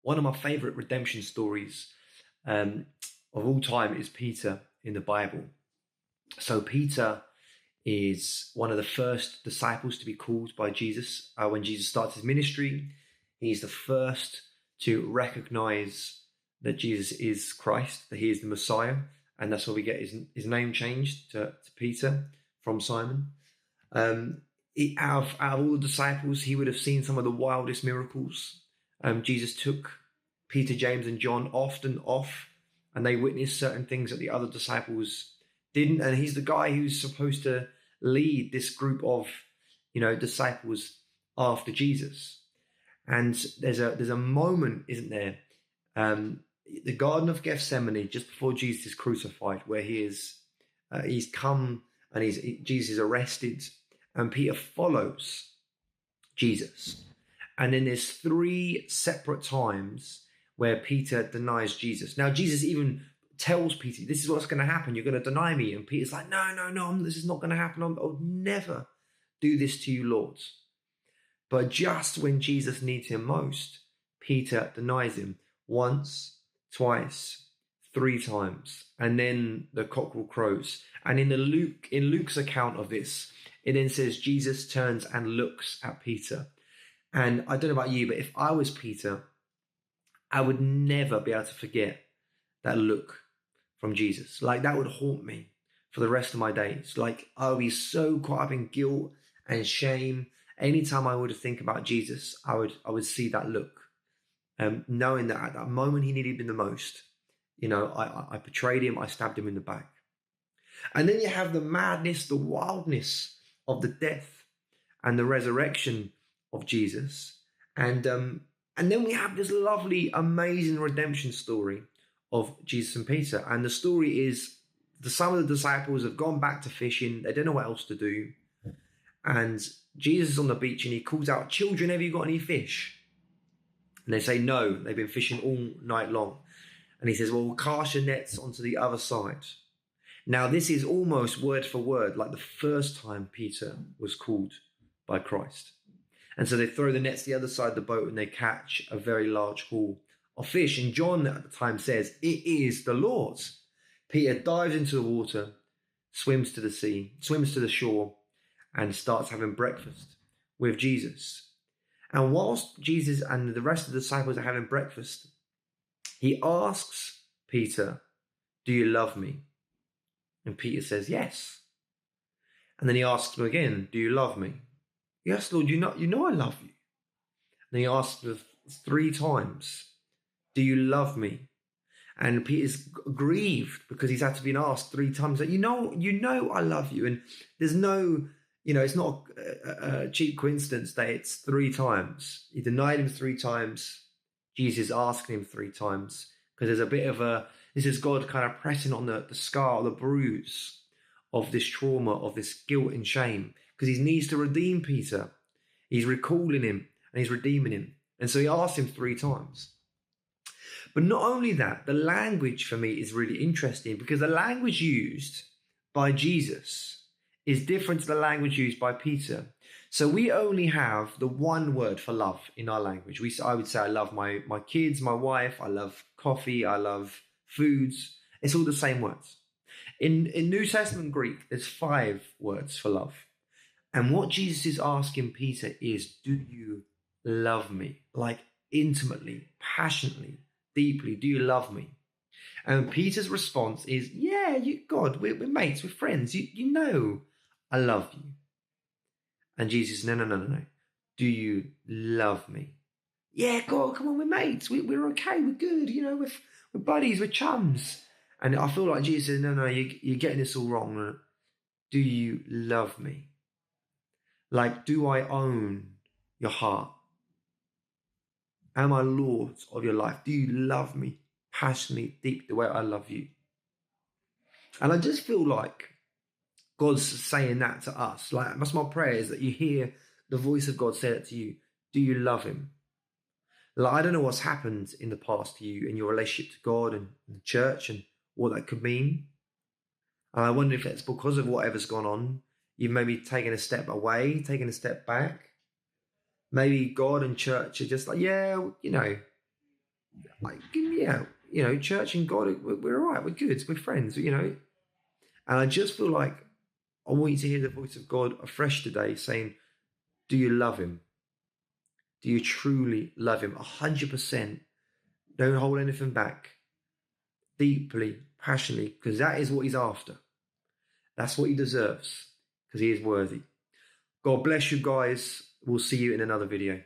One of my favorite redemption stories um, of all time is Peter in the Bible. So Peter is one of the first disciples to be called by Jesus. When Jesus starts his ministry, he's the first to recognize that Jesus is Christ, that he is the Messiah. And that's why we get his name changed to Peter from Simon. Out of all the disciples, he would have seen some of the wildest miracles. Jesus took Peter, James, and John often off, and they witnessed certain things that the other disciples didn't. And he's the guy who's supposed to lead this group of, disciples after Jesus. And there's a moment, isn't there? The Garden of Gethsemane, just before Jesus is crucified, where he's come and Jesus is arrested, and Peter follows Jesus. And then there's 3 separate times where Peter denies Jesus. Now, Jesus even tells Peter, this is what's going to happen. You're going to deny me. And Peter's like, no, this is not going to happen. I'll never do this to you, Lord. But just when Jesus needs him most, Peter denies him once, twice, 3 times. And then the cockerel crows. And in Luke's account of this, it then says Jesus turns and looks at Peter. And I don't know about you, but if I was Peter, I would never be able to forget that look from Jesus. Like, that would haunt me for the rest of my days. Like, I would be so caught up in guilt and shame. Anytime I would think about Jesus, I would see that look. Knowing that at that moment he needed me the most, I betrayed him, I stabbed him in the back. And then you have the madness, the wildness of the death and the resurrection of Jesus. And then we have this lovely, amazing redemption story of Jesus and Peter. And the story is some of the disciples have gone back to fishing. They don't know what else to do. And Jesus is on the beach and he calls out, "Children, have you got any fish?" And they say, "No, they've been fishing all night long." And he says, "Well, we'll cast your nets onto the other side." Now, this is almost word for word like the first time Peter was called by Christ. And so they throw the nets the other side of the boat and they catch a very large haul of fish. And John at the time says, "It is the Lord." Peter dives into the water, swims to the shore, and starts having breakfast with Jesus. And whilst Jesus and the rest of the disciples are having breakfast, he asks Peter, "Do you love me?" And Peter says, "Yes." And then he asks him again, "Do you love me?" "Yes, Lord, you know I love you." And he asks him 3 times, "Do you love me?" And Peter's grieved because he's had to be asked 3 times that, you know I love you. And there's no, it's not a cheap coincidence that it's 3 times. He denied him 3 times. Jesus asking him 3 times, because there's a bit of this is God kind of pressing on the scar, the bruise of this trauma, of this guilt and shame, because he needs to redeem Peter. He's recalling him and he's redeeming him. And so he asked him 3 times. But not only that, the language for me is really interesting, because the language used by Jesus is different to the language used by Peter. So we only have the one word for love in our language. I would say I love my kids, my wife, I love coffee, I love foods. It's all the same words. In New Testament Greek, there's 5 words for love. And what Jesus is asking Peter is, do you love me? Like, intimately, passionately, deeply, do you love me? And Peter's response is, yeah, God, we're mates, we're friends. You know I love you. And Jesus, no. Do you love me? Yeah, God, come on, we're mates. We're okay, we're good. We're buddies, we're chums. And I feel like Jesus says, no, you're getting this all wrong. Do you love me? Like, do I own your heart? Am I Lord of your life? Do you love me passionately, deep, the way I love you? And I just feel like God's saying that to us. Like, that's my prayer, is that you hear the voice of God say that to you. Do you love him? Like, I don't know what's happened in the past to you in your relationship to God and the church and what that could mean. And I wonder if it's because of whatever's gone on, you've maybe taken a step away, taken a step back. Maybe God and church are just like, yeah, like, yeah, you know, church and God, we're all right, we're good, we're friends, you know. And I just feel like I want you to hear the voice of God afresh today saying, do you love him? Do you truly love him? 100%. Don't hold anything back. Deeply, passionately, because that is what he's after. That's what he deserves, because he is worthy. God bless you guys. We'll see you in another video.